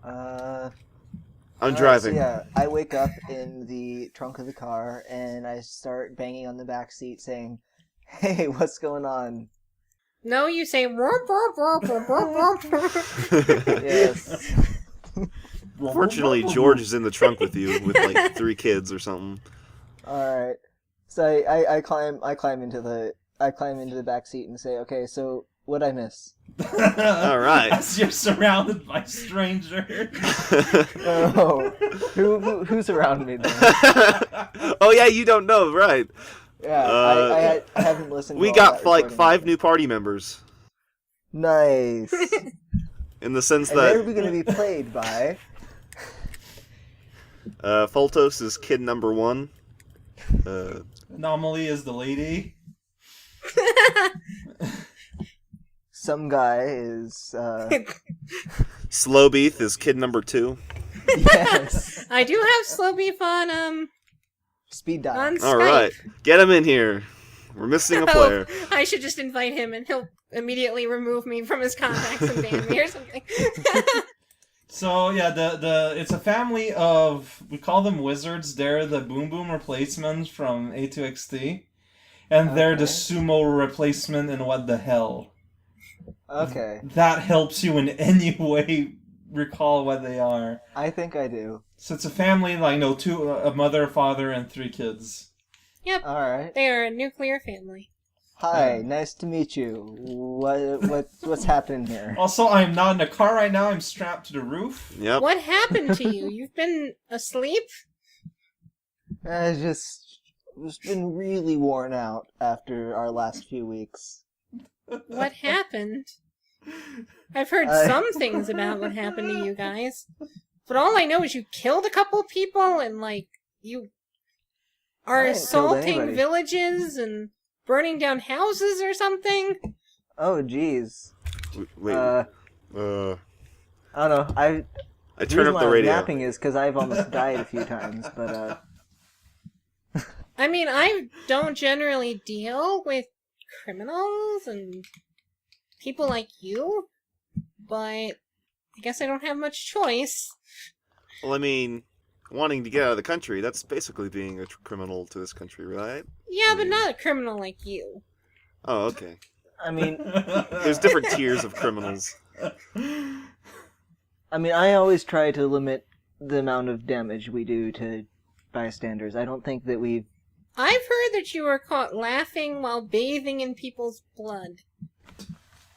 I'm driving. So yeah, I wake up in the trunk of the car and I start banging on the back seat saying, "Hey, what's going on?" No, you say "Womp, womp, womp, womp, womp, womp." Yes. Fortunately, George is in the trunk with you with like 3 kids or something. All right. So I climb into the back seat and say, "Okay, so what'd I miss?" All right. As you're surrounded by strangers. Oh, who's around me then? Oh yeah, you don't know, right? Yeah, I haven't listened. We to all got that like recording 5 yet. new party members. Nice. In the sense And they're that going to be played by. Foltos is kid number 1. Anomaly is the lady. Some guy is. Slowbeef is kid number 2. Yes. I do have slow beef on Speed dial. on Skype. All right, get him in here. We're missing a player. Oh, I should just invite him and he'll immediately remove me from his contacts and ban me or something. So yeah, the it's a family of, we call them wizards. They're the Boom Boom replacements from A2XT, and they're the Okay. sumo replacement in What the Hell. Okay, That helps you in any way recall what they are. I think I do. So it's a family, like, a mother, a father, and 3 kids. Yep, All right. they are a nuclear family. Hi, nice to meet you. What's happening here? Also, I'm not in a car right now. I'm strapped to the roof. Yep. What happened to you? You've been asleep? I just been really worn out after our last few weeks. What happened? I've heard some things about what happened to you guys, but all I know is you killed a couple people and, like, you are I didn't kill assaulting anybody. villages and burning down houses or something. Oh, jeez. Wait. I don't know. I The turn reason up why the I'm radio. napping is because I've almost died a few times, but I mean, I don't generally deal with criminals and people like you, but I guess I don't have much choice. Well, I mean, wanting to get out of the country, that's basically being a criminal to this country, right? Yeah, but not a criminal like you. Oh, okay. I mean, There's different tiers of criminals. I always try to limit the amount of damage we do to bystanders. I don't think that we've. I've heard that you were caught laughing while bathing in people's blood.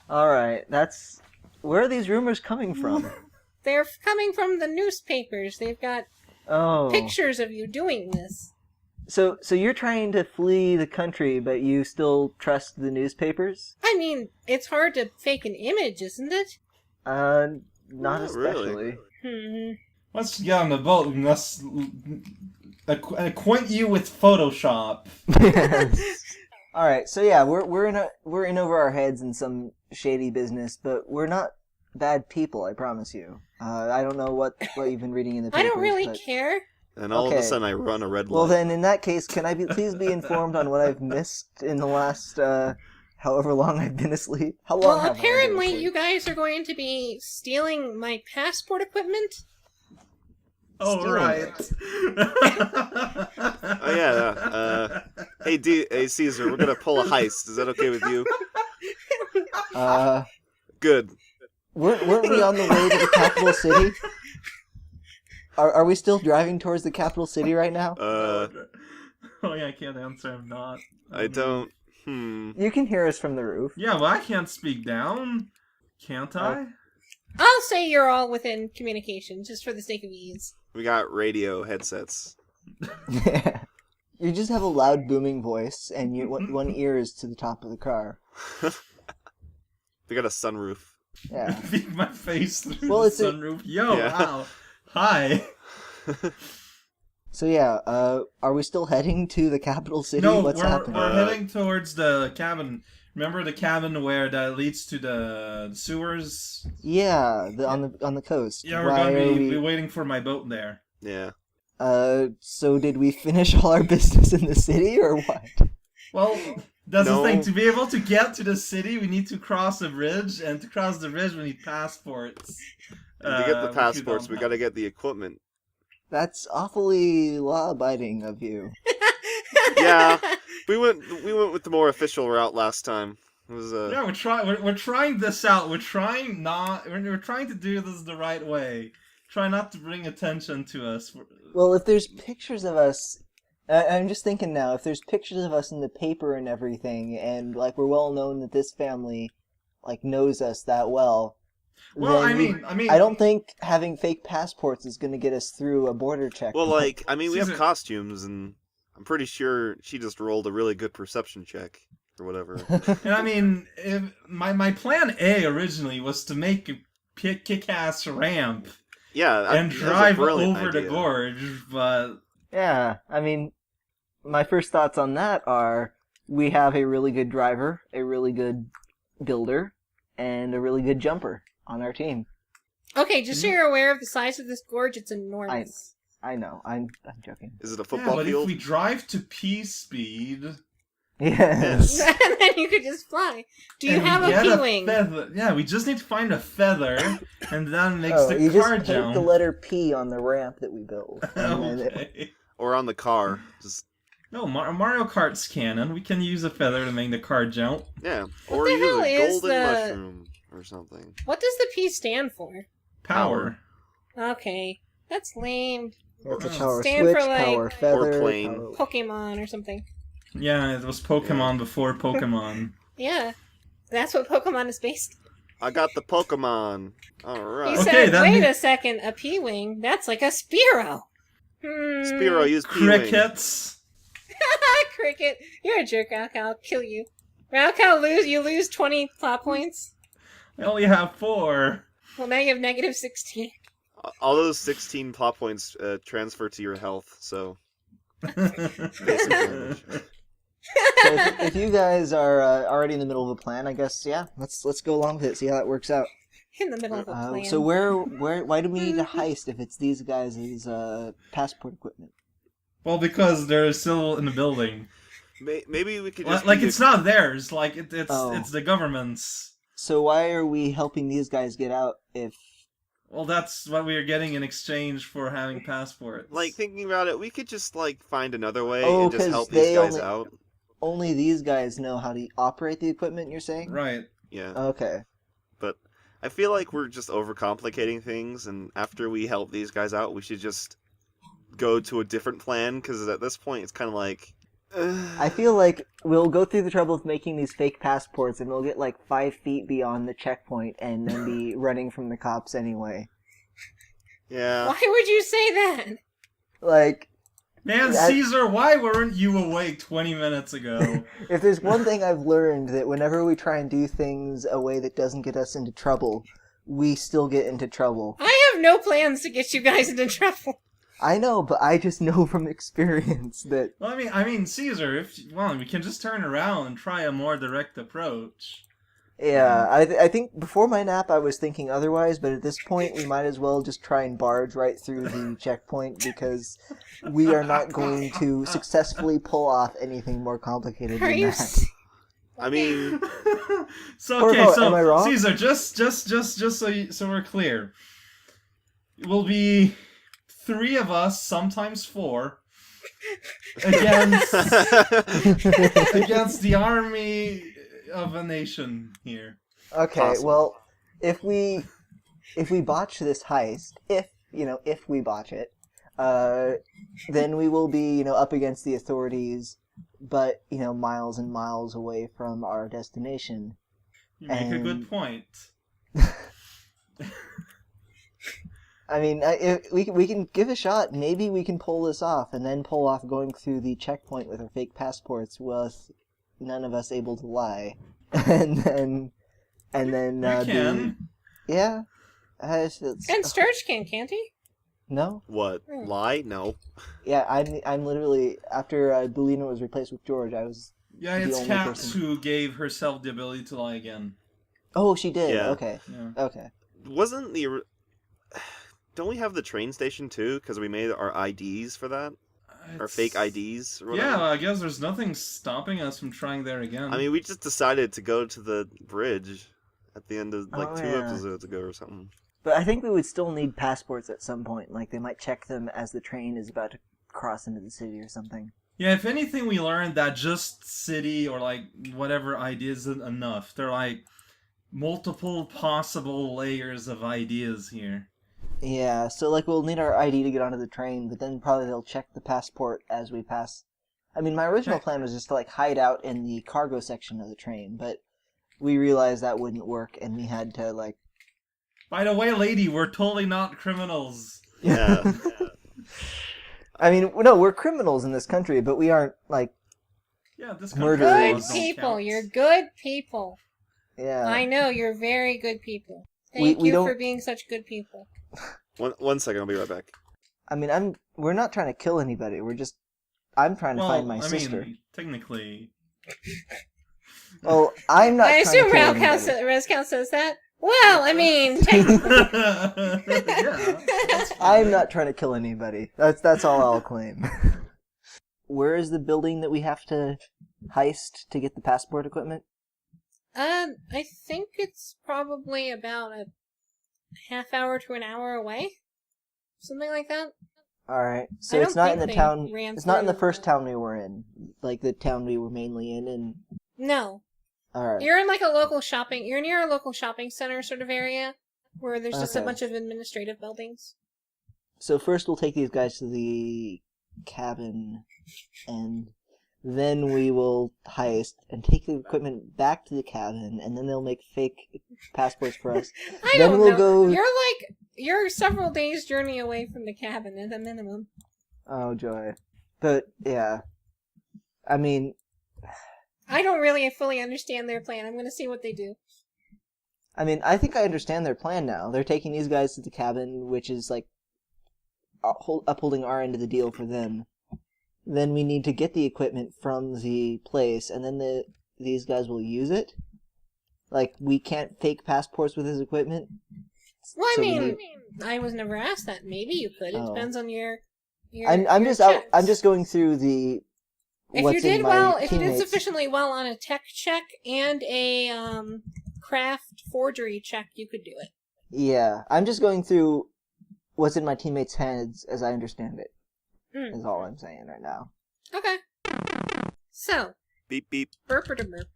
All right, that's. Where are these rumors coming from? They're coming from the newspapers. They've got Oh, pictures of you doing this. so you're trying to flee the country, but you still trust the newspapers? I mean, it's hard to fake an image, isn't it? Not Not especially. really. Let's get on the boat and let's acquaint you with Photoshop. All right, so yeah, we're in over our heads in some shady business, but we're not bad people. I promise you. I don't know what you've been reading in the papers. I don't really but... care. And all of Okay. a sudden, I run a red light. Well, then, in that case, can I please be informed on what I've missed in the last however long I've been asleep? How long? Well, have I been apparently asleep? you guys are going to be stealing my passport equipment. Oh, Stealing right. Oh yeah. Hey Caesar, we're gonna pull a heist. Is that okay with you? Good. Weren't we on the way to the capital city? Are we still driving towards the capital city right now? Oh yeah, I can't answer. I'm not. I don't. You can hear us from the roof. Yeah, well, I can't speak down. Can't I? I'll say you're all within communication, just for the sake of ease. We got radio headsets. You just have a loud booming voice, and one ear is to the top of the car. We got a sunroof. Yeah. Beat my face through Well, the it's a- sunroof. Yo, Yeah. ow. Hi. So yeah, are we still heading to the capital city? No, What's happening? we're heading towards the cabin. Remember the cabin where that leads to the sewers? Yeah, on the coast. Yeah, we're Why gonna are be waiting for my boat there. Yeah. So did we finish all our business in the city, or what? Well, that's No. the thing. To be able to get to the city, we need to cross a bridge, and to cross the bridge, we need passports. And to get the which passports, we don't gotta have. get the equipment. That's awfully law-abiding of you. Yeah, we went with the more official route last time. It was Yeah, we're trying this out. We're trying to do this the right way. Try not to bring attention to us. Well, if there's pictures of us, I'm just thinking now, if there's pictures of us in the paper and everything, and like we're well known that this family like knows us that well, Well, then I mean, I don't think having fake passports is going to get us through a border check. well, like I mean, we have Caesar- costumes, and I'm pretty sure she just rolled a really good perception check or whatever. And I mean, my plan A originally was to make a kick-ass ramp Yeah, and that's a drive brilliant over the idea. gorge, but Yeah, I mean, my first thoughts on that are we have a really good driver, a really good builder, and a really good jumper on our team. Okay, just so you're aware of the size of this gorge, it's enormous. I know, I'm joking. Is it a yeah, football but field? if we drive to P speed, Yes. And then you could just fly. Do you and we have a get P-wing? feather, yeah, we just need to find a feather, and that makes Oh, the you just car paint jump. the letter P on the ramp that we build. And then Okay. Or on the car? Just No, Mario Kart's canon. We can use a feather to make the car jump. yeah. What Or the use hell a is golden the- mushroom or something. What does the P stand for? Power. Okay, that's lame. It's a Oh. power Stand switch, for, like, power feather, plane. power- Pokemon or something. Yeah, it was Pokemon before Pokemon. Yeah, that's what Pokemon is based I got the Pokemon. All on. right. He Okay, said, that wait mean- a second, a P-wing? That's like a Spearow. Spiro, use P-wing. Crickets. Cricket, you're a jerk, Raukau. I'll kill you. Raukau, you lose 20 plot points. I only have 4. Well, now you have negative 16. All those 16 plot points transfer to your health, so basic damage. So if you guys are already in the middle of a plan, I guess let's go along with it. See how that works out. In the middle of a plan. So why do we need a heist if it's these guys' passport equipment? Well, because they're still in the building. Maybe we could just Like be it's not theirs. Like it's Oh. it's the government's. So why are we helping these guys get out if? Well, that's what we are getting in exchange for having passports. like thinking about it. We could just like find another way Oh, and just 'cause help they these guys only- out. Only these guys know how to operate the equipment, you're saying? Right. Yeah, Okay. but I feel like we're just overcomplicating things, and after we help these guys out, we should just go to a different plan, because at this point, it's kind of like... I feel like we'll go through the trouble of making these fake passports and we'll get like 5 feet beyond the checkpoint and then be running from the cops anyway. Yeah. Why would you say that? Like, Man, That- Caesar, why weren't you awake 20 minutes ago? if there's one thing I've learned, that whenever we try and do things a way that doesn't get us into trouble, we still get into trouble. I have no plans to get you guys into trouble. I know, but I just know from experience that... Well, I mean, Caesar, we can just turn around and try a more direct approach. Yeah, I think before my nap I was thinking otherwise, but at this point we might as well just try and barge right through the checkpoint because we are not going to successfully pull off anything more complicated Are than you? that. I mean, So okay, Corvo, so am I wrong? Caesar, just so we're clear, it will be 3 of us, sometimes 4, against the army of a nation here. Okay, Possible. well, if we botch this heist, if we botch it, then we will be, up against the authorities, but, miles and miles away from our destination. You make a good And- point. I mean, if we can give a shot. Maybe we can pull this off, and then pull off going through the checkpoint with our fake passports with none of us able to lie, and then We can. yeah. And Sturge can't he? No, what? Hmm. Lie? No. yeah. I'm literally after Bulina was replaced with George. I was. Yeah, The it's only Kat person. who gave herself the ability to lie again. Oh, she did. Yeah. Okay. Yeah. Okay. Wasn't the... Don't we have the train station too? Because we made our IDs for that? Our fake IDs? Or whatever? Yeah, I guess there's nothing stopping us from trying there again. I mean, we just decided to go to the bridge at the end of, like, Oh, 2 yeah. episodes ago or something. But I think we would still need passports at some point. Like, they might check them as the train is about to cross into the city or something. Yeah, if anything, we learned that just city or like whatever idea isn't enough. They're like multiple possible layers of ideas here. Yeah, so like we'll need our ID to get onto the train, but then probably they'll check the passport as we pass. I mean, my original plan was just to like hide out in the cargo section of the train, but we realized that wouldn't work, and we had to like. By the way, lady, we're totally not criminals. Yeah. I mean, no, we're criminals in this country, but we aren't like. Yeah, this Murderers. Good laws don't people. count. You're good people. Yeah. I know, you're very good people. We Thank you don't- for being such good people. One second, I'll be right back. I mean, we're not trying to kill anybody. I'm trying to find my sister. mean, technically. Well, I'm not. I trying to assume kill anybody. Rescount says that. Well, I mean, technically. Yeah, that's I'm fine. not trying to kill anybody. That's all I'll claim. Where is the building that we have to heist to get the passport equipment? I think it's probably about a half hour to an hour away. Something like that. All right. So I it's don't not in think the they town. ran It's not in the through first the- town we were in, like the town we were mainly in. And No. all right. You're in like a local shopping, you're near a local shopping center sort of area where there's just a Okay. bunch of administrative buildings. So first we'll take these guys to the cabin, and then we will heist and take the equipment back to the cabin, and then they'll make fake passports for us. I Then don't we'll know. go- You're several days journey away from the cabin at the minimum. Oh joy! But yeah, I mean, I don't really fully understand their plan. I'm going to see what they do. I think I understand their plan now. They're taking these guys to the cabin, which is like upholding our end of the deal for them. Then we need to get the equipment from the place, and then these guys will use it. Like, we can't fake passports with his equipment. Well, I So we mean, need- I was never asked that. Maybe you could. It Oh. depends on your I'm your just out. checks. I'm just going through the. If what's you did in my well, if you did teammates. sufficiently well on a tech check and a craft forgery check, you could do it. Yeah, I'm just going through what's in my teammates' heads as I understand it. Mm. Is all I'm saying right now. Okay. So, Beep beep. burp or burp.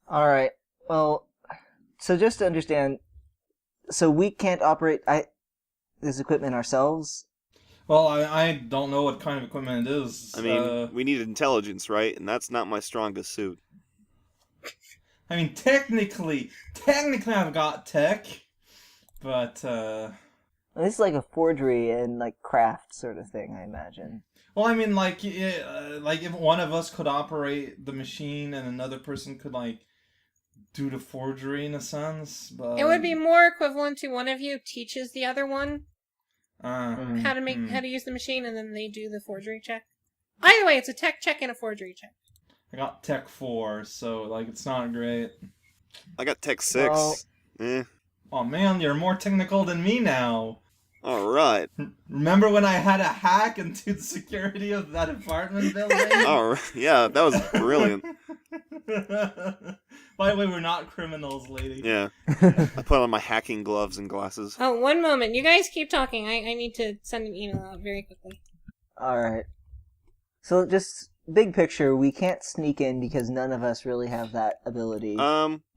All right. Well, so just to understand, so we can't operate this equipment ourselves. Well, I don't know what kind of equipment it is. I mean, we need intelligence, right? And that's not my strongest suit. I mean, technically I've got tech, but This is like a forgery and like craft sort of thing, I imagine. well, I mean, like if one of us could operate the machine and another person could like do the forgery in a sense, but It would be more equivalent to one of you teaches the other one Mm. how to use the machine, and then they do the forgery check. Either way, it's a tech check and a forgery check. I got tech 4, so like it's not great. I got Tech 6. Well- Eh. Oh man, you're more technical than me now. Alright. Remember when I had a hack into the security of that apartment building? Alright. Yeah, that was brilliant. By the way, we're not criminals, lady. Yeah. I put on my hacking gloves and glasses. Oh, one moment. You guys keep talking. I need to send an email out very quickly. All right. So just big picture, we can't sneak in because none of us really have that ability.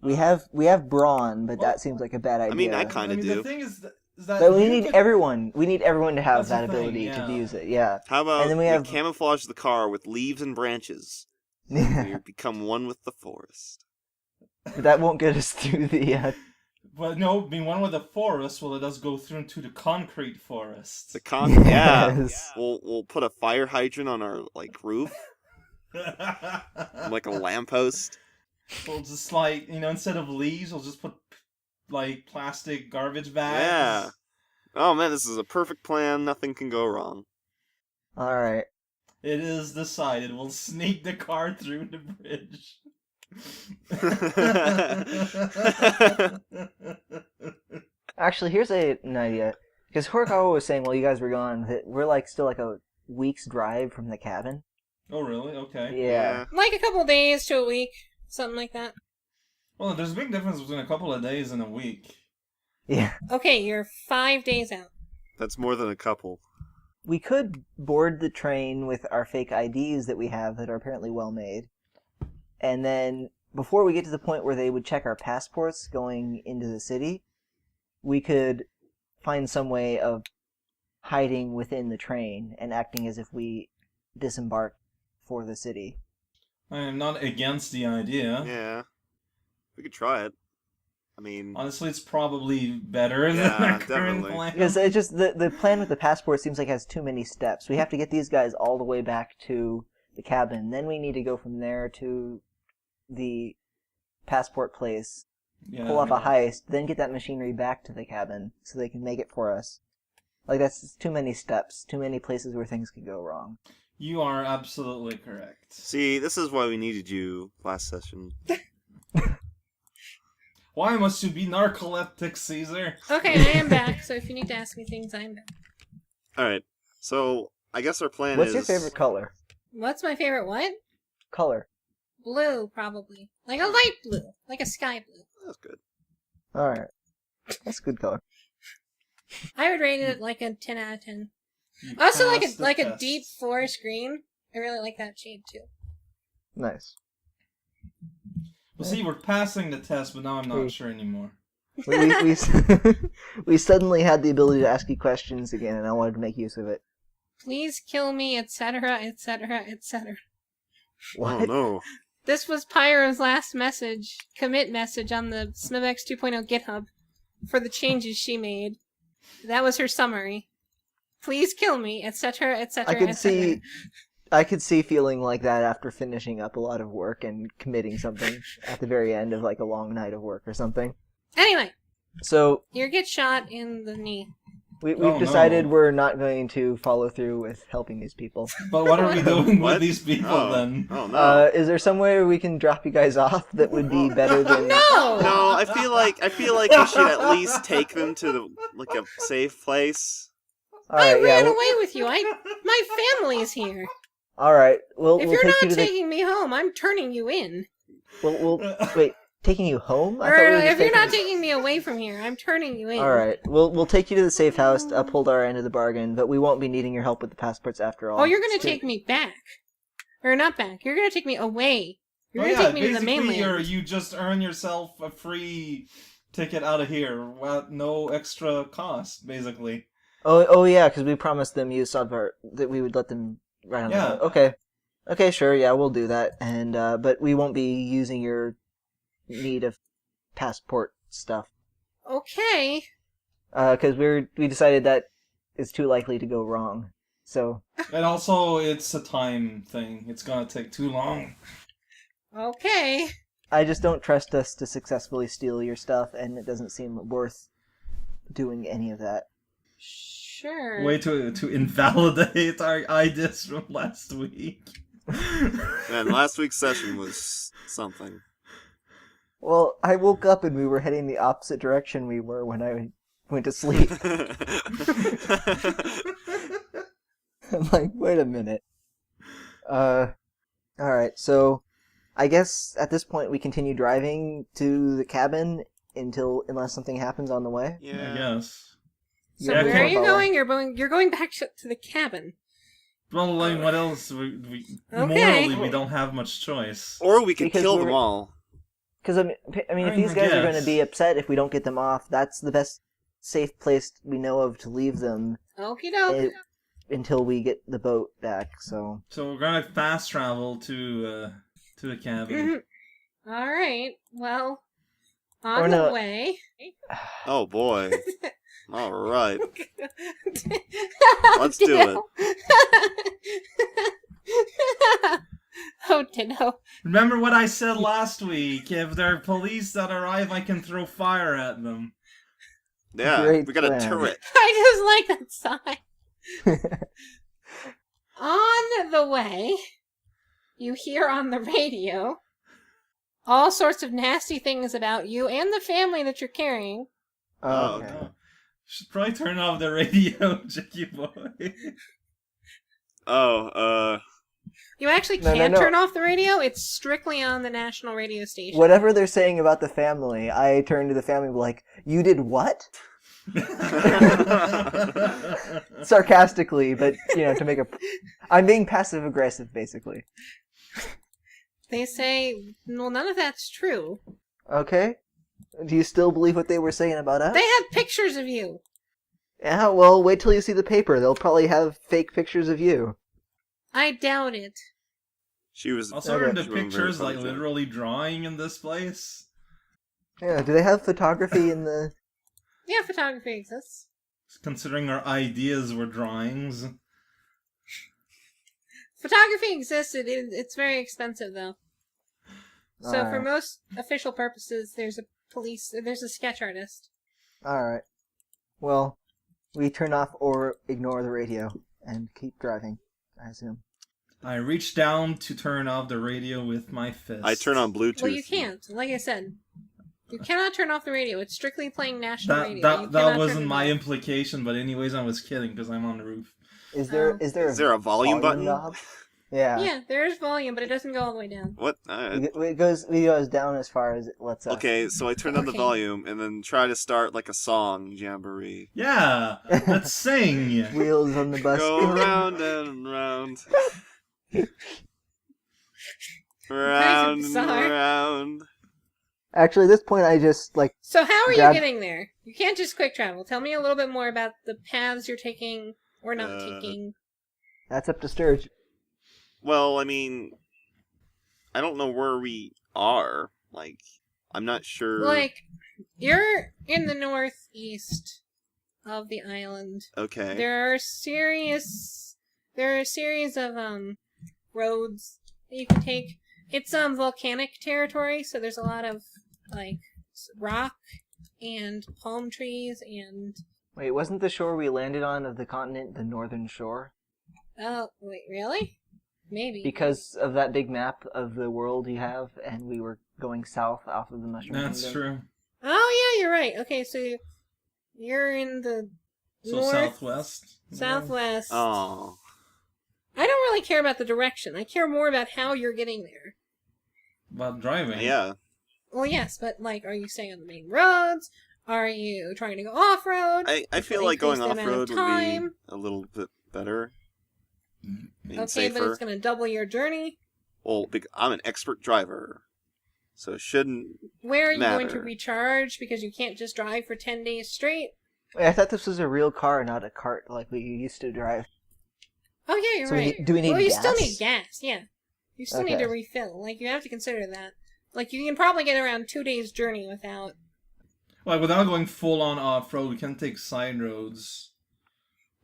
We have brawn, but that seems like a bad idea. I mean, I kind of The do. thing is that But we you need could- everyone. We need everyone to have That's the that thing, ability yeah. to use it. Yeah. How about And then we we have- camouflage the car with leaves and branches? We become one with the forest. But that won't get us through the. But no, being one with the forest, well, it does go through into the concrete forest. The yeah. Yes. We'll put a fire hydrant on our roof, like a lamppost. We'll just instead of leaves, we'll just put like plastic garbage bags. Yeah. Oh man, this is a perfect plan. Nothing can go wrong. All right. It is decided. We'll sneak the car through the bridge. Actually, here's an idea. Because Horikawa was saying while you guys were gone that we're still a week's drive from the cabin. Oh, really? Okay. Yeah. Like a couple days to a week, something like that. Well, there's a big difference between a couple of days and a week. Yeah. Okay, you're 5 days out. That's more than a couple. We could board the train with our fake IDs that we have that are apparently well made. And then, before we get to the point where they would check our passports going into the city, we could find some way of hiding within the train and acting as if we disembarked for the city. I am not against the idea. Yeah. We could try it. I mean, Honestly, it's probably better than Yeah, our current definitely. plan. Because it just the plan with the passport seems like it has too many steps. We have to get these guys all the way back to the cabin. Then we need to go from there to the passport place, Yeah, pull off a heist, then get that machinery back to the cabin so they can make it for us. Like, that's too many steps, too many places where things could go wrong. You are absolutely correct. see, this is why we needed you last session. Why must you be narcoleptic, Caesar? Okay, I am back, so if you need to ask me things, I'm back. Alright, so I guess our plan What's is... your favorite color? What's my favorite what? Color. Blue, probably. Like a light blue. Like a sky blue. That's good. Alright. That's a good color. I would rate it like a 10 out of 10. You Also, passed the like a test. deep forest green. I really like that shade too. Nice. Well, see, we're passing the test, but now I'm not Wait. sure anymore. We suddenly had the ability to ask you questions again, and I wanted to make use of it. Please kill me, etc., etc., etc. What? Oh no. This was Pyro's last message, commit message on the Smivex 2.0 GitHub for the changes she made. That was her summary. Please kill me, etc., etc., I could see feeling like that after finishing up a lot of work and committing something at the very end of like a long night of work or something. Anyway, So you get shot in the knee. we've Oh, decided no. we're not going to follow through with helping these people. But what are we doing with What? these people Oh. then? Oh no. Is there somewhere we can drop you guys off that would be better than? No! No, I feel like we should at least take them to the like a safe place. All I right, ran yeah. away with you. My family's here. All right, If we'll you're take you not to taking me home, I'm turning you in. We'll wait. Taking you home? Or thought we were just if you're not taking- taking me away from here, I'm turning you in. All right, we'll take you to the safe house to uphold our end of the bargain, but we won't be needing your help with the passports after all. Oh, you're gonna Still- take me back. Or not back. You're gonna take me away. You're Oh, gonna yeah, take me to the basically, mainland. you just earn yourself a free ticket out of here at no extra cost, basically. Oh yeah, because we promised them use Sodvar that we would let them ride on Yeah. the boat. Okay, sure, yeah, we'll do that, and but we won't be using your need of passport stuff Okay. because we decided that is too likely to go wrong. So And also, it's a time thing. It's gonna take too long. Okay. I just don't trust us to successfully steal your stuff, and it doesn't seem worth doing any of that. Sure. Way to invalidate our ideas from last week. Man, last week's session was something. Well, I woke up and we were heading the opposite direction we were when I went to sleep. I'm like, wait a minute. Alright, so I guess at this point we continue driving to the cabin unless something happens on the way. I Yeah. guess. So Yeah, where okay. are you going? You're going back to the cabin. Well, like, what else? We Okay. morally, we don't have much choice. Or we could Because kill them we're- all. Because I mean, if these guys are going to be upset if we don't get them off, that's the best safe place we know of to leave them Okie doke. until we get the boat back. So So we're gonna fast travel to the cabin. Alright. Well, Or on the no. way. Oh boy. All right. Let's do it. Oh, no. Remember what I said last week? If there are police that arrive, I can throw fire at them. Yeah, Great we got a plan. turret. I just like that sign. On the way, you hear on the radio all sorts of nasty things about you and the family that you're carrying. Oh, okay. okay. Should probably turn off the radio, Jackie boy. Oh, You actually No, can't no. turn off the radio. It's strictly on the national radio station. Whatever they're saying about the family, I turn to the family and be like, "You did what?" Sarcastically, but to make I'm being passive aggressive, basically. They say, well, none of that's true. Okay. Do you still believe what they were saying about us? They had pictures of you. Yeah. Well, wait till you see the paper. They'll probably have fake pictures of you. I doubt it. She was Also, are the she wasn't very pictures like photogenic. literally drawing in this place? Yeah. Do they have photography in the? Yeah, photography exists. Considering our ideas were drawings. Photography exists. It's very expensive, though. So for Alright. most official purposes, there's a sketch artist. All right. Well, we turn off or ignore the radio and keep driving, I assume. I reach down to turn off the radio with my fist. I turn on Bluetooth. Well, you can't. Like I said, you cannot turn off the radio. It's strictly playing national radio. You That cannot wasn't turn it my off. implication, but anyways, I was kidding because I'm on the roof. Is there Oh. is there Is there a volume button? knob? Yeah. Yeah, there's volume, but it doesn't go all the way down. What? It goes down as far as it lets us. Okay, so I turn on the Okay. volume and then try to start like a song, Jamboree. Yeah, let's sing. Wheels on the bus. Go round and round. Round and bizarre. round. Actually, at this point, I just So how are Grab- you getting there? You can't just quick travel. Tell me a little bit more about the paths you're taking or not taking. that's up to Sturge. Well, I mean, I don't know where we are. Like, I'm not sure. Like, you're in the northeast of the island. Okay. There are a series of roads that you can take. It's volcanic territory, so there's a lot of like rock and palm trees and Wait, wasn't the shore we landed on of the continent the northern shore? oh wait, really? Maybe. Because of that big map of the world you have, and we were going south off of the Mushroom That's Kingdom. true. Oh yeah, you're right. Okay, so you're in the So north southwest. southwest. Oh. I don't really care about the direction. I care more about how you're getting there. About driving. Yeah. Well, yes, but like, are you staying on the main roads? Are you trying to go off road? I feel will like going increase the off amount road of would time. be a little bit better. And Okay, safer. but it's going to double your journey. Well, I'm an expert driver, so it shouldn't. Where are you going to Matter. recharge? Because you can't just drive for 10 days straight. Wait, I thought this was a real car, not a cart like we used to drive. Oh yeah, you're So we right. need- do we need Well, you gas? still need gas. Yeah, you still need Okay. to refill. Like you have to consider that. Like you can probably get around 2 days journey without. Like without going full on off road, we can take side roads.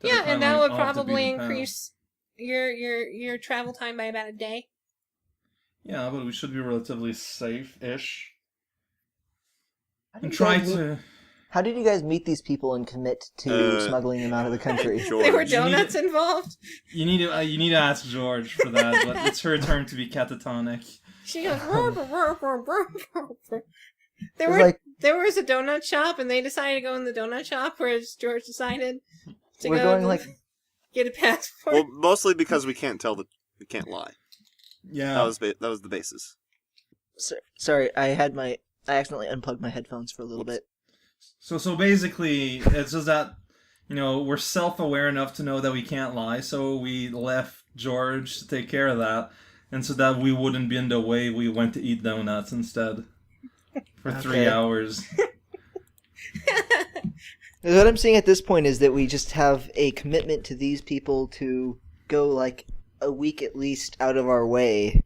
that are Yeah, kinda and that like would off the probably beaten path. increase your travel time by about a day. Yeah, but we should be relatively safe-ish. How did And you try guys meet- to. How did you guys meet these people and commit to smuggling them out of the country? George. There were You need donuts involved. You need to ask George for that, but it's her turn to be catatonic. She goes. There It was were like, there was a donut shop, and they decided to go in the donut shop, whereas George decided to we're go going and like, get a passport. Well, mostly because we can't lie. Yeah. That was the basis. sorry, I accidentally unplugged my headphones for a little bit. So basically, it's just that, we're self-aware enough to know that we can't lie, so we left George to take care of that, and so that we wouldn't be in the way, we went to eat donuts instead. For 3 Okay. hours. What I'm seeing at this point is that we just have a commitment to these people to go like a week at least out of our way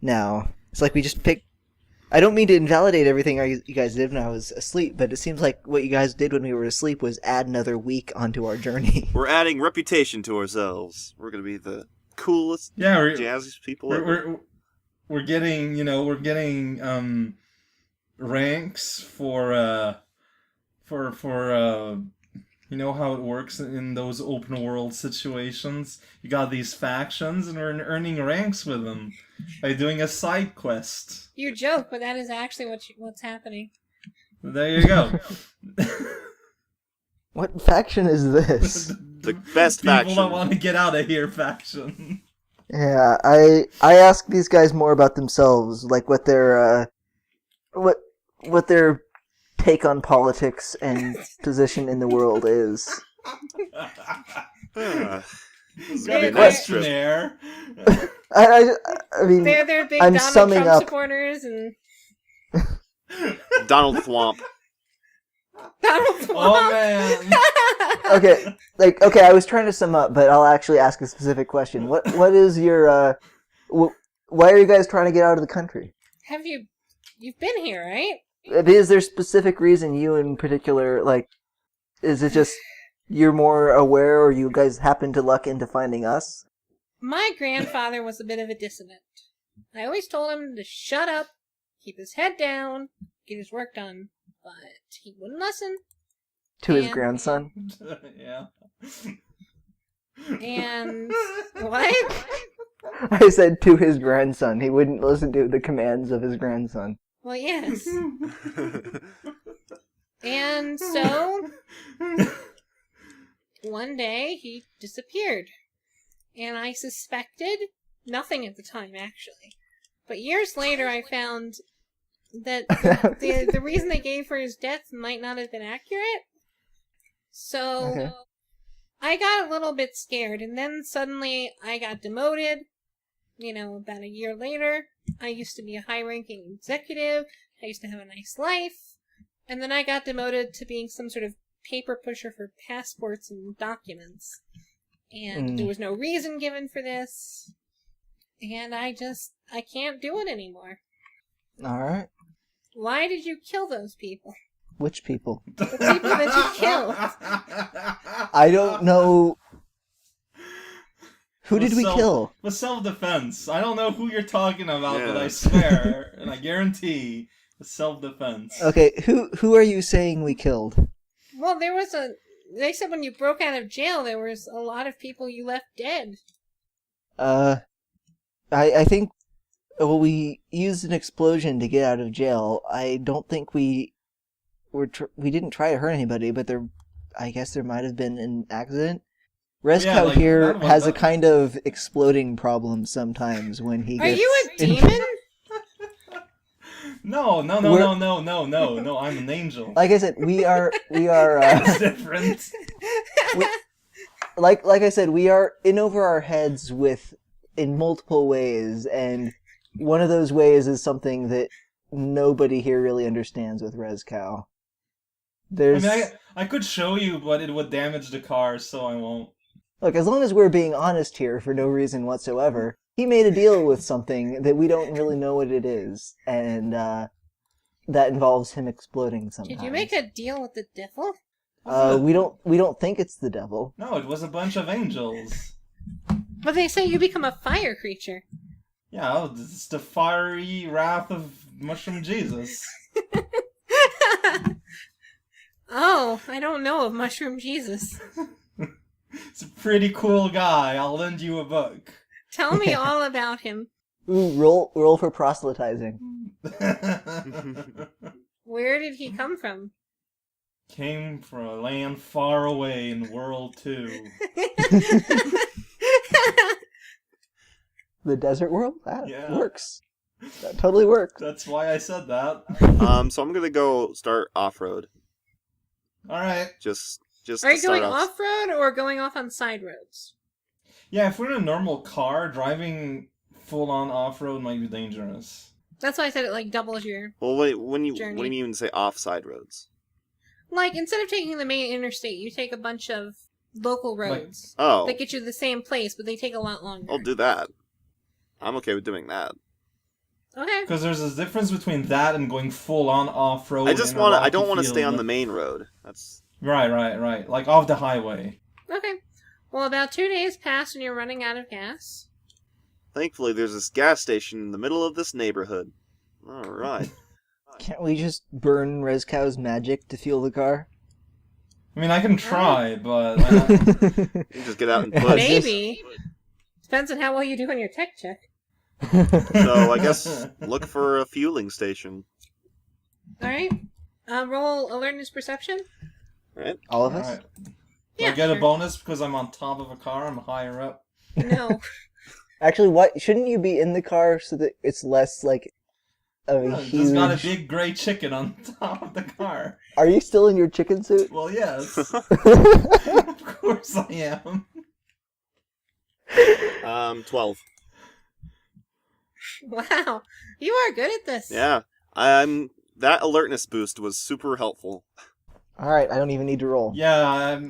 now. It's like we just picked. I don't mean to invalidate everything you guys did when I was asleep, but it seems like what you guys did when we were asleep was add another week onto our journey. We're adding reputation to ourselves. We're gonna be the coolest, Yeah, jazziest people ever. we're getting, ranks for you know how it works in those open world situations. You got these factions, and we're earning ranks with them by doing a side quest. You joke, but that is actually what's happening. There you go. What faction is this? The best People faction. that want to get out of here faction. Yeah, I ask these guys more about themselves, like what their take on politics and position in the world is. This is Got gonna a be a nice trip. questionnaire. I mean, They're big I'm Donald summing Trump up. supporters and Donald Thwomp. Donald Trump. Oh man. okay, I was trying to sum up, but I'll actually ask a specific question. What is your why are you guys trying to get out of the country? You've been here, right? Is there a specific reason you in particular, like, is it just you're more aware or you guys happen to luck into finding us? My grandfather was a bit of a dissident. I always told him to shut up, keep his head down, get his work done, but he wouldn't listen. To his And- grandson? Yeah. And what? I said to his grandson. He wouldn't listen to the commands of his grandson. Well, yes. And so, one day he disappeared. And I suspected nothing at the time, actually. But years later, I found that the reason they gave for his death might not have been accurate. So, Okay. I got a little bit scared. And then suddenly I got demoted. You know, about a year later, I used to be a high-ranking executive. I used to have a nice life. And then I got demoted to being some sort of paper pusher for passports and documents. And there was no reason given for this. And I can't do it anymore. Alright. Why did you kill those people? Which people? The people that you killed. I don't know. Who did we kill? With self-defense. I don't know who you're talking about, but Yeah. I swear, and I guarantee, it's self-defense. Okay, who are you saying we killed? Well, they said when you broke out of jail, there was a lot of people you left dead. I think, well, we used an explosion to get out of jail. I don't think we didn't try to hurt anybody, but I guess there might have been an accident. Rezkow Yeah, like, here that has a one- kind of exploding problem sometimes when he Are gets... you a demon? No, I'm an angel. Like I said, we are That's different. like I said, we are in over our heads in multiple ways, and one of those ways is something that nobody here really understands with Rezkow. There's I could show you, but it would damage the car, so I won't. Look, as long as we're being honest here for no reason whatsoever, he made a deal with something that we don't really know what it is, and that involves him exploding sometimes. Did you make a deal with the devil? We don't think it's the devil. No, it was a bunch of angels. But they say you become a fire creature. Yeah, it's the fiery wrath of Mushroom Jesus. Oh, I don't know of Mushroom Jesus. It's a pretty cool guy. I'll lend you a book. Tell me all about him. Ooh, roll for proselytizing. Where did he come from? Came from a land far away in World 2. The desert world? That Yeah. works. That totally works. That's why I said that. So I'm gonna go start off-road. Alright. Just Are to you start going off. off-road or going off on side roads? Yeah, if we're in a normal car, driving full-on off-road might be dangerous. That's why I said it like doubles your... Well, wait, when do Journey. you mean say off-side roads? Like, instead of taking the main interstate, you take a bunch of local roads Oh, that get you to the same place, but they take a lot longer. I'll do that. I'm okay with doing that. Okay. Because there's a difference between that and going full-on off-road. I just in a want to. I rocky don't want to stay field. on the main road. That's Right. Like off the highway. Okay. Well, about 2 days pass and you're running out of gas. thankfully there's this gas station in the middle of this neighborhood. All right. Can't we just burn Rezkow's magic to fuel the car? I mean, I can try, but I don't... You just get out and push. Maybe. Depends on how well you do on your tech check. So I guess look for a fueling station. Alright. Roll alertness perception. Right? All of us? Alright. Do Yeah, I get a sure. bonus because I'm on top of a car? I'm higher up. No. Actually, what shouldn't you be in the car so that it's less like of a Yeah, huge? just got a big gray chicken on top of the car. Are you still in your chicken suit? Well, yes. Of course I am. 12. Wow, you are good at this. Yeah, that alertness boost was super helpful. All right, I don't even need to roll. Yeah,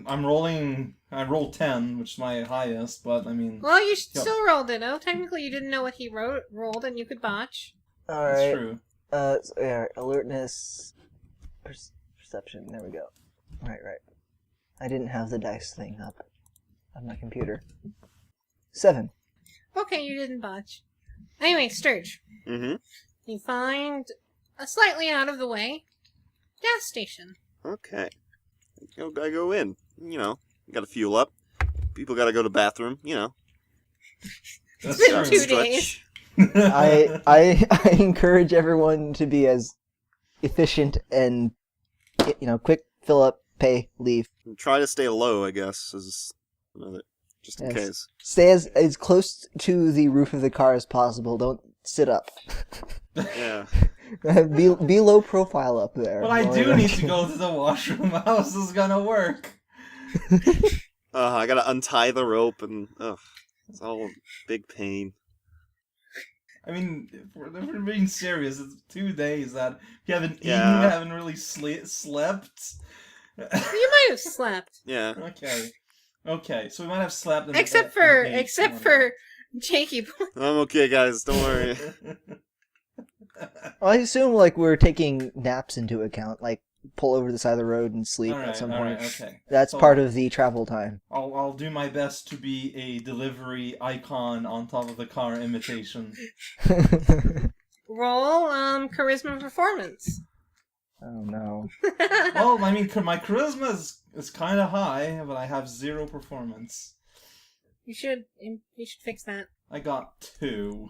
I'm rolling. I rolled 10, which is my highest, but I mean, Well, you Yep. still rolled it, though. Technically, you didn't know what he rolled, and you could botch. All that's right. true. So, yeah, alertness, perception. There we go. Right. I didn't have the dice thing up on my computer. 7. Okay, you didn't botch. Anyway, Sturge, Mm-hmm. you find a slightly out of the way gas station. Okay. I go in. Gotta fuel up. People gotta go to bathroom, That's been true. 2 Stretch. days. I encourage everyone to be as efficient and quick fill up, pay, leave. And try to stay low, I guess, is another, just in Yes. case. Stay as close to the roof of the car as possible. Don't sit up. Yeah. be low profile up there. But I While do you're- need to go to the washroom. How is this gonna work? I gotta untie the rope and it's all big pain. I mean, if we're being serious, it's 2 days that you haven't eaten, Yeah. you haven't really slept. You might have slept. Yeah. Okay, so we might have slept. In Except the, in the for morning. Jakey. I'm okay, guys. Don't worry. Well, I assume we're taking naps into account, pull over the side of the road and sleep at some point. okay. That's So part of the travel time. I'll do my best to be a delivery icon on top of the car imitation. Roll charisma performance. Oh no. Well, I mean, my charisma is kind of high, but I have 0 performance. You should fix that. I got 2.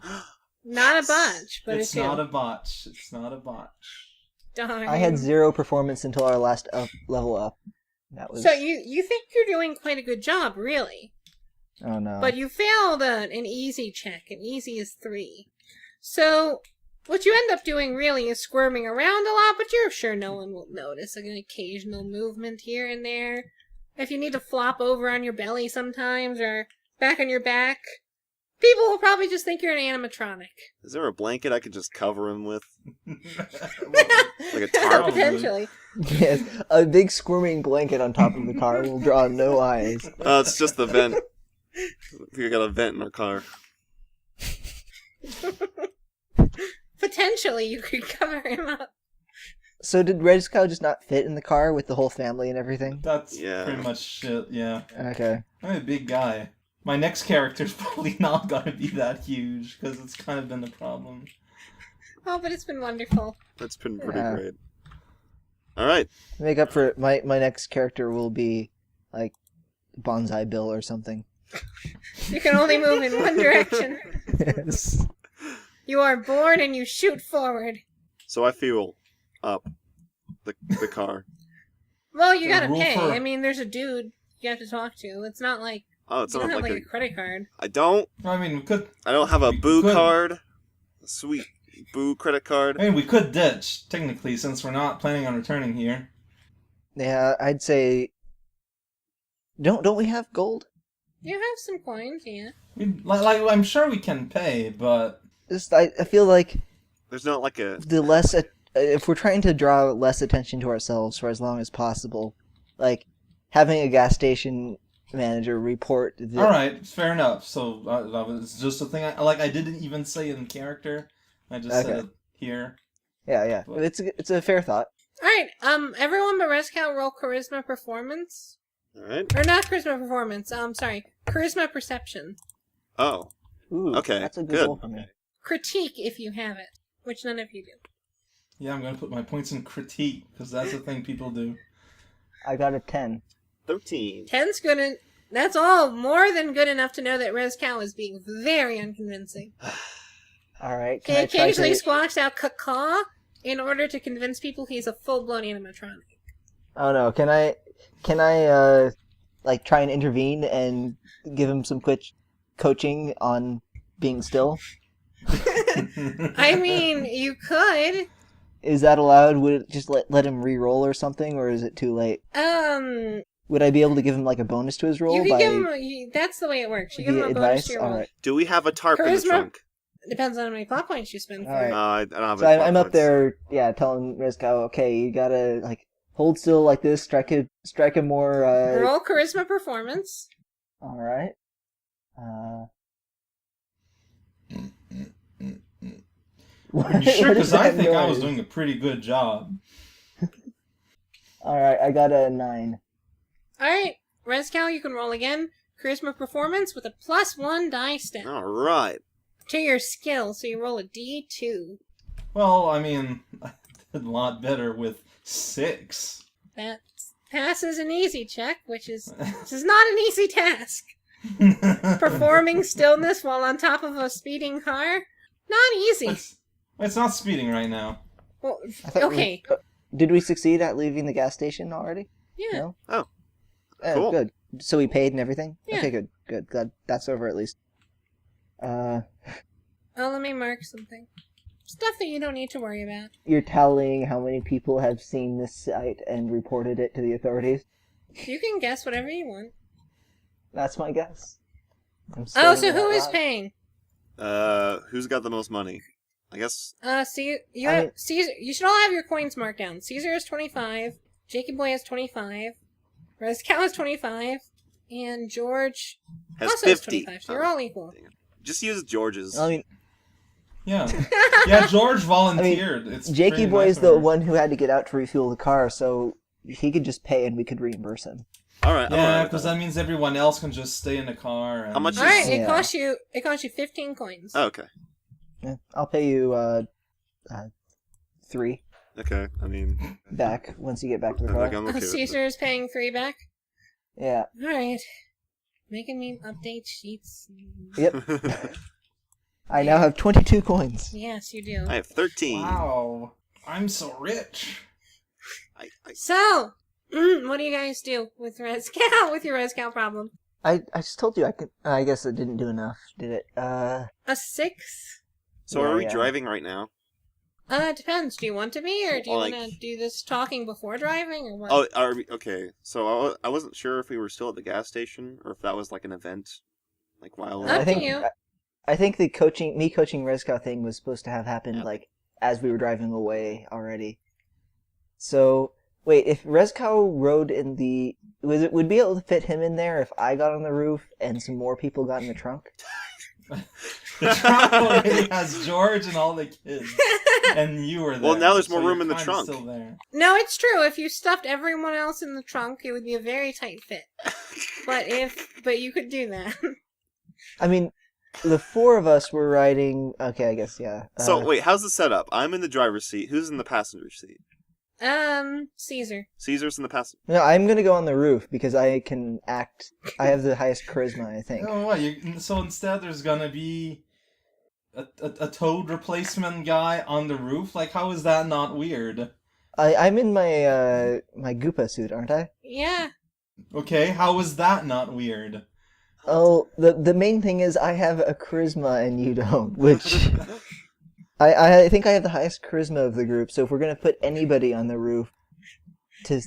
Not a bunch, but It's a 2. not a botch. It's not a botch. Darn. I had 0 performance until our last level up. That was. So you think you're doing quite a good job, really? Oh no. But you failed an easy check. An easy is 3. So what you end up doing really is squirming around a lot, but you're sure no one will notice. An occasional movement here and there. If you need to flop over on your belly sometimes or back on your back, people will probably just think you're an animatronic. Is there a blanket I could just cover him with? Like a tarp? Potentially. Yes, a big squirming blanket on top of the car will draw no eyes. It's just the vent. We got a vent in our car. Potentially, you could cover him up. So did Red Cow just not fit in the car with the whole family and everything? That's Yeah. pretty much shit, yeah. Okay. I'm a big guy. My next character's probably not gonna be that huge, because it's kind of been the problem. Oh, but it's been wonderful. That's been pretty Yeah. great. All right. Make up for it. My next character will be Bonsai Bill or something. You can only move in one direction. Yes. You are bored and you shoot forward. So I fuel up the car. Well, you The gotta rule pay. for- I mean, there's a dude you have to talk to. It's not like Oh, it's you not don't have like like a credit card. I don't. I mean, we could. I don't have a Boo Good. card. A sweet Boo credit card. I mean, we could ditch technically, since we're not planning on returning here. Yeah, I'd say. Don't we have gold? You have some coins, yeah. I'm sure we can pay, but Just I feel like There's not like a. the less if we're trying to draw less attention to ourselves for as long as possible, having a gas station manager report that all right, fair enough. So that was just a thing. I didn't even say it in character. I just said Okay. it here. yeah, But- it's a fair thought. Alright, everyone but Rescal roll charisma performance. All right. Or not charisma performance, sorry. Charisma perception. Oh. Ooh, Okay, that's a good good. roll for me. Critique if you have it. Which none of you do. Yeah, I'm gonna put my points in critique because that's the thing people do. I got a 10. 13. 10's good that's all more than good enough to know that Rescal is being very unconvincing. All right. He Can I try occasionally to? squawks out caw in order to convince people he's a full-blown animatronic. Oh no! Can I try and intervene and give him some quick coaching on being still? I mean, you could. Is that allowed? Would it just let him re-roll or something, or is it too late? Would I be able to give him like a bonus to his roll? You can give him. That's the way it works. You give him a bonus to your roll. All right. Do we have a tarp in the Charisma? trunk? Depends on how many plot points you spend for All right. it. I don't have So any I'm up points. there, telling Rizko, okay, you gotta like hold still like this, strike a more. Roll charisma performance. All right. Are you sure? What Because is I that think I was noise? doing a pretty good job. All right, I got a 9. Alright, Rezcal, you can roll again. Charisma performance with a +1 die step All right. to your skill, so you roll a D2. Well, I mean, I did a lot better with 6. That passes an easy check, which is this is not an easy task. Performing stillness while on top of a speeding car, not easy. It's not speeding right now. Well, I thought okay, Did we succeed at leaving the gas station already? yeah. No? Oh. Cool. Good. So we paid and everything? Yeah. Okay, good. Glad that's over at least. Oh, let me mark something. Stuff that you don't need to worry about. You're telling how many people have seen this site and reported it to the authorities? You can guess whatever you want. That's my guess. I'm Oh, stating so it who out is loud. paying? Who's got the most money? I guess. Caesar. You should all have your coins marked down. Caesar is 25. Jakey Boy has 25. Rezcal has 25. And George Has also 50. has 25. So you're all equal. Just use George's. I mean, Yeah. Yeah, George volunteered. It's Jakey pretty Boy nice is the of him. one who had to get out to refuel the car, so he could just pay and we could reimburse him. All right. I'm all Yeah, right with because that. that means everyone else can just stay in the car. And... How much is- Alright, Yeah. it costs you 15 coins. Oh, okay. Yeah, I'll pay you 3 Okay. I mean, back once you get back to the I think car. I'm okay with Caesar is paying 3 back. Yeah. Alright. Making me update sheets. Yep. it. I now have 22 coins. Yes, you do. I have 13. Wow. I'm so rich. I So, what do you guys do with Rezcal, with your Rezcal problem? I just told you I could. I guess it didn't do enough, did it? A 6? So Yeah, are we yeah. driving right now? It depends. Do you want to be, or do you Like- want to do this talking before driving, or what? Oh, are we okay? So I wasn't sure if we were still at the gas station or if that was like an event, like while. Up I to think you. I think the coaching Rezka thing was supposed to have happened Yeah. like as we were driving away already. So wait, if Rezko rode in the would be able to fit him in there if I got on the roof and some more people got in the trunk? The trunk already has George and all the kids, and you were there. Well, now there's so more room you're in the kinda trunk. Still there. No, it's true. If you stuffed everyone else in the trunk, it would be a very tight fit. But you could do that. I mean, the 4 of us were riding. Okay, I guess yeah. So wait, how's the setup? I'm in the driver's seat. Who's in the passenger seat? Caesar. Caesar's in the passenger. No, I'm gonna go on the roof because I can act. I have the highest charisma, I think. Oh, what? So instead, there's gonna be a toad replacement guy on the roof. Like, how is that not weird? I'm in my my Goopa suit, aren't I? Yeah. Okay, how is that not weird? Oh, the main thing is I have a charisma and you don't, which I think I have the highest charisma of the group. So if we're gonna put anybody on the roof to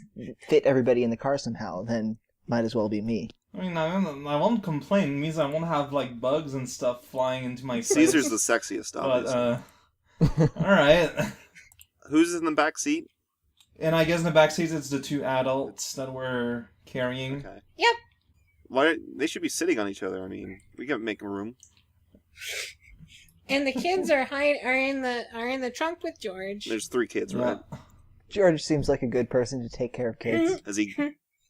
fit everybody in the car somehow, then might as well be me. I mean, I won't complain. It means I won't have like bugs and stuff flying into my face. Caesar's the sexiest, But obviously. all right. Who's in the back seat? And I guess in the back seats it's the 2 adults that we're carrying. Okay. Yep. Why they should be sitting on each other? I mean, we can make room. And the kids are in the trunk with George. There's 3 kids, right? Yeah. George seems like a good person to take care of kids.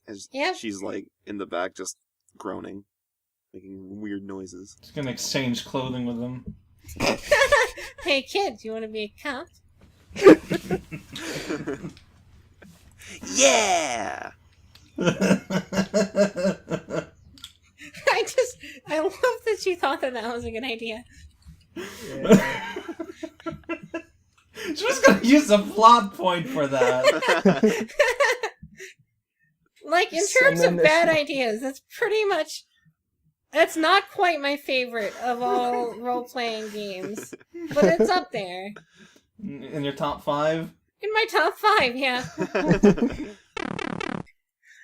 As Yeah. she's like in the back, just groaning, making weird noises. Just gonna exchange clothing with them. Hey kids, you want to be a cop? Yeah. I love that you thought that was a good idea. She was gonna use a plot point for that. Like, in terms of Summon bad this- ideas, that's pretty much It's not quite my favorite of all role-playing games, but it's up there. In your top 5? In my top 5, yeah.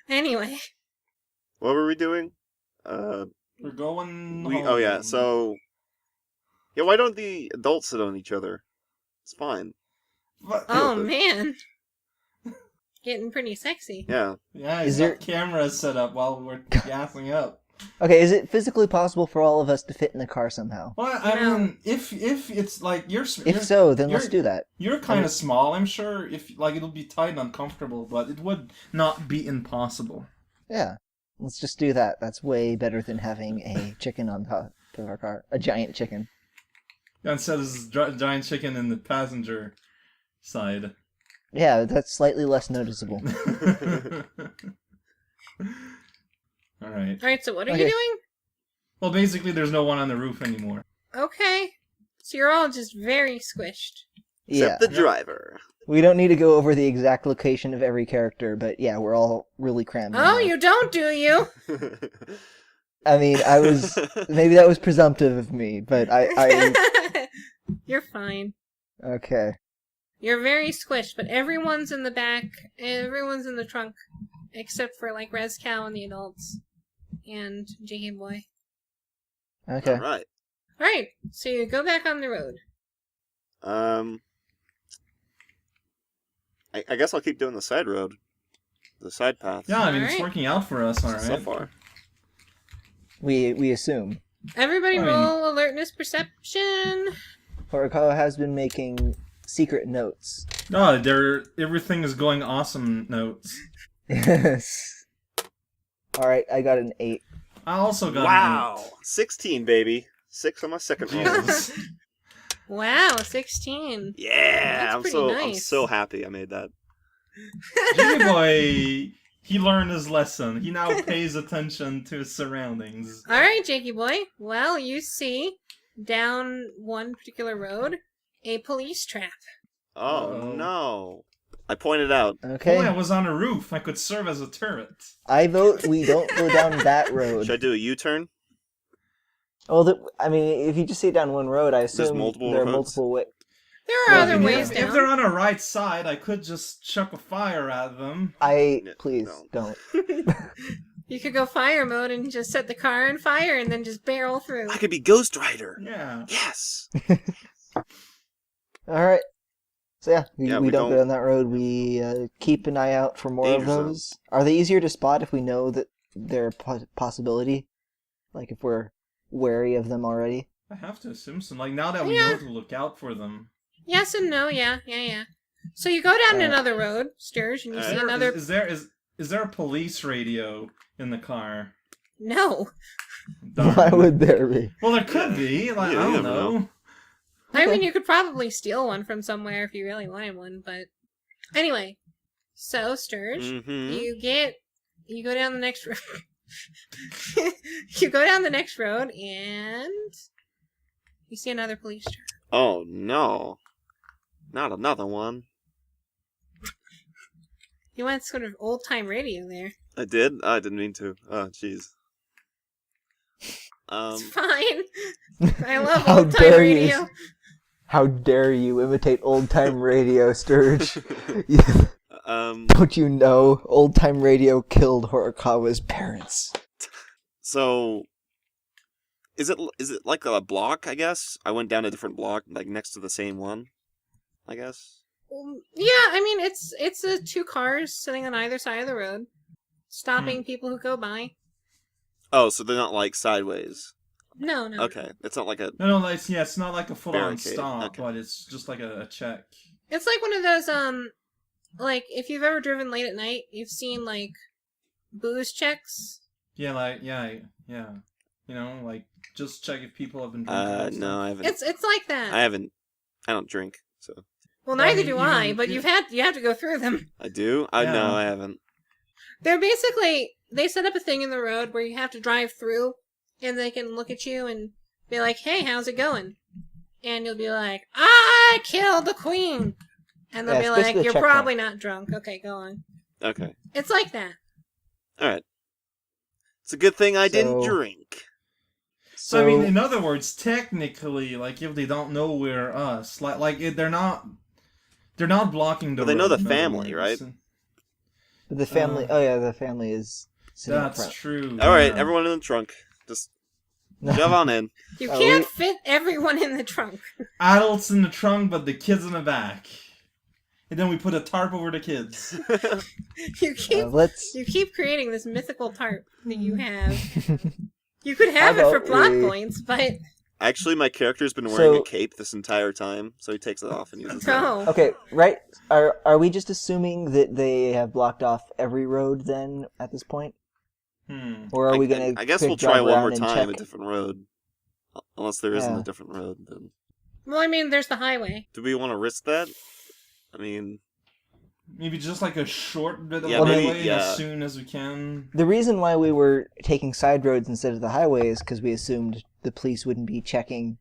Anyway. What were we doing? We're going Oh yeah, home. so... Yeah, why don't the adults sit on each other? It's fine. But- Oh, with it. man. Getting pretty sexy. Yeah. Yeah, Is he's got cameras set up while we're gassing up. Okay, is it physically possible for all of us to fit in the car somehow? Well, I No. mean, if it's like If so, then let's do that. You're kind of small. I'm sure if like it'll be tight and uncomfortable, but it would not be impossible. Yeah, let's just do that. That's way better than having a chicken on top of our car. A giant chicken. Instead of this giant chicken in the passenger side. Yeah, that's slightly less noticeable. All right. Alright, so what are Okay. you doing? Well, basically, there's no one on the roof anymore. Okay. So you're all just very squished. Yeah, Except the driver. we don't need to go over the exact location of every character, but yeah, we're all really crammed. in Oh, there. you don't, do you? I mean, I was maybe that was presumptive of me, but I You're fine. okay. You're very squished, but everyone's in the back, everyone's in the trunk, except for, like, Res Cow and the adults, and Jiggy Boy. Okay. Alright. Alright, so you go back on the road. I guess I'll keep doing the side road. The side path. Yeah, I mean, it's Alright. working out for us, all right. So far. We assume Everybody I mean- roll alertness perception. Horikawa has been making secret notes. No, everything is going awesome notes. Yes. All right, I got an 8. I also got Wow! 16, baby. 6 on my second roll. Jesus. Wow, 16. Yeah! That's I'm pretty so nice. happy I made that. Jimmy Boy, he learned his lesson. He now pays attention to his surroundings. Alright, Jakey Boy. Well, you see, down one particular road, a police trap. Oh Uh-oh. no. I pointed out. Okay. Only I was on a roof. I could serve as a turret. I vote we don't go down that road. Should I do a U-turn? Well, I mean, if you just say down one road, I assume multiple there are roads? multiple ways. There are Well, other you ways If down. they're on the right side, I could just chuck a fire at them. Please No. don't. You could go fire mode and just set the car on fire and then just barrel through. I could be Ghost Rider. Yeah. Yes. All right. So yeah, we Yeah, don't we go don't- down that road. We keep an eye out for more Danger of those. Are they easier to spot if we know that they're a possibility? Like if we're wary of them already? I have to assume so. Like, now that we Yeah. know to look out for them. Yes and no, yeah. So you go down another road, Sturge, and you see another... Is there a police radio in the car? No. Darn. Why would there be? Well, there could be. Like, Yeah, I you don't never know. know. I Okay. mean, you could probably steal one from somewhere if you really wanted one, but... Anyway. So, Sturge, Mm-hmm. you go down the next road. You go down the next road, and... you see another police truck. Oh no. Not another one. You went sort of old-time radio there. I did? I didn't mean to. Oh, jeez. It's fine. I love How old-time dare you. radio. How dare you imitate old time radio, Sturge? Don't you know old time radio killed Horikawa's parents? So is it like a block, I guess? I went down a different block, like next to the same one, I guess. Yeah, I mean, it's two cars sitting on either side of the road, stopping people who go by. Oh, so they're not like sideways. No. Okay. It's not like a No, it's not like a full-on Barricade, stop, okay. but it's just like a check. It's like one of those, like, if you've ever driven late at night, you've seen, like, booze checks. Yeah, yeah. You know, like, just check if people have been drinking. and no, stuff. I haven't. It's like that. I don't drink, so Well, I neither mean, do even- I, but you- you have to go through them. I do. Yeah. No, I haven't. They're basically, they set up a thing in the road where you have to drive through, and they can look at you and be like, hey, how's it going? And you'll be like, I killed the queen! And they'll Yeah, be it's like, basically a you're checkpoint. probably not drunk. Okay, go on. Okay. It's like that. All right. It's a good thing I didn't So- drink. So I mean, in other words, technically, like if they don't know we're us, they're not blocking the But they know road, the in other family, right? words. the family. Oh yeah, the family is sitting up That's front. true. All right, yeah. everyone in the trunk. Just shove on in. You Oh, can't fit everyone in the trunk. Adults in the trunk, but the kids in the back. And then we put a tarp over the kids. You keep Let's. you keep creating this mythical tarp that you have. You could have How it for about plot we- points, but Actually, my character's been wearing So- a cape this entire time, so he takes it off and uses it. no. Okay, right? Are we just assuming that they have blocked off every road then at this point, or are we gonna? I guess quick we'll try drive one around more and time check? a different road. Unless there isn't Yeah. a different road, then. Well, I mean, there's the highway. Do we want to risk that? I mean, Maybe just like a short bit of Yeah, the maybe, way yeah. as soon as we can. The reason why we were taking side roads instead of the highway is because we assumed the police wouldn't be checking,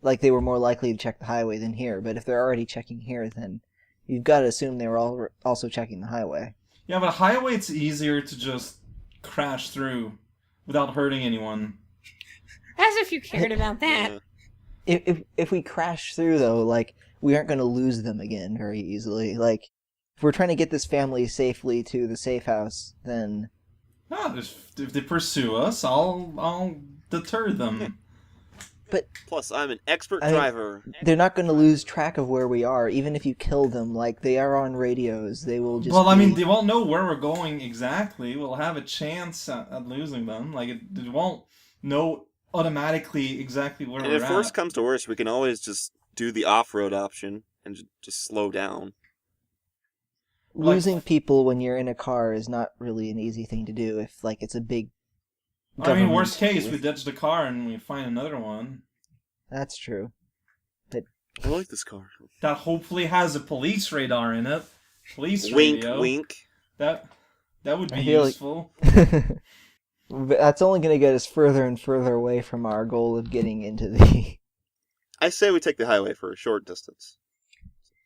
like they were more likely to check the highway than here. But if they're already checking here, then you've got to assume they were also checking the highway. Yeah, but highway it's easier to just crash through without hurting anyone. As if you cared about that. yeah. If we crash through though, like we aren't going to lose them again very easily. Like if we're trying to get this family safely to the safe house, then No, if they pursue us, I'll deter them. Plus, I'm an expert I mean- driver. they're not going to lose track of where we are. Even if you kill them, like they are on radios, they will just. Well, I mean, be- they won't know where we're going exactly. We'll have a chance at losing them. Like, they won't know automatically exactly where And we're if at. worst comes to worst, we can always just do the off-road option and just slow down. losing people when you're in a car is not really an easy thing to do. If like it's a big. I mean, worst government case, we with- ditch the car and we find another one That's true. I like this car. that hopefully has a police radar in it. Police Wink, radio. wink. That would be I feel like- useful. But that's only going to get us further and further away from our goal of getting into the. I say we take the highway for a short distance.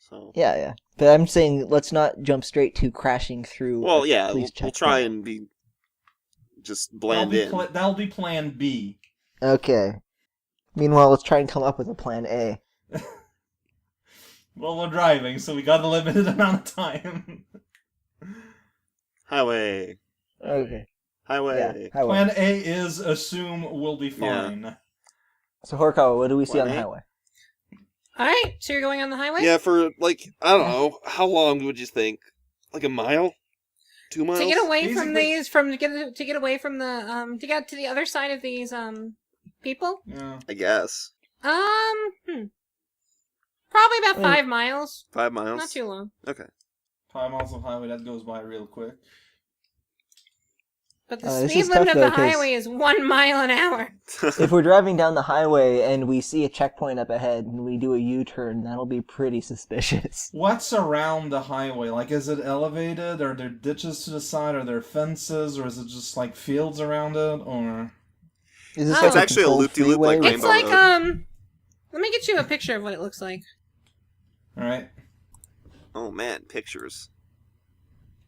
So. Yeah. But I'm saying let's not jump straight to crashing through. Well, a yeah, we'll police try checkpoint. and be just blend in. That'll be plan B. Okay. Meanwhile, let's try and come up with a plan A. Well, we're driving, so we got a limited amount of time. Highway. Okay. Highway. Yeah. Highway. Plan A is assume we'll be fine. So Horikawa, what do we see Plan on the A? highway? Alright, so you're going on the highway? Yeah, for like I don't know, how long would you think? Like a mile? 2 miles? To get away from Basically- these, to get away from the, to get to the other side of these, people? Yeah. I guess. Probably about I mean- 5 miles. 5 miles. Not too long. Okay. 5 miles of highway, that goes by real quick. But the This speed is limit tough, of the though, 'cause- highway is 1 mile an hour. If we're driving down the highway and we see a checkpoint up ahead and we do a U-turn, that'll be pretty suspicious. What's around the highway? Like, is it elevated? Are there ditches to the side? Are there fences? Or is it just, like, fields around it? Or... Is this Oh. like It's a actually a controlled loop-de-loop freeway? like It's Rainbow like, Road. let me get you a picture of what it looks like. Alright. Oh man, pictures.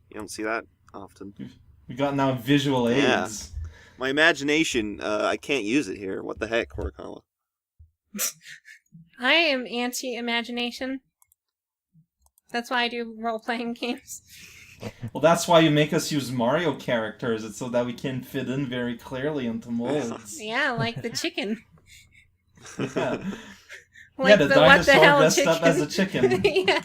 You don't see that often. We got now visual aids. Yeah. My imagination, I can't use it here. What the heck, Horikawa? I am anti-imagination. That's why I do role-playing games. Well, that's why you make us use Mario characters. It's so that we can fit in very clearly into molds. Yeah, like the chicken. Yeah. Like the what the dinosaur hell dressed chicken. up as a chicken. Yeah.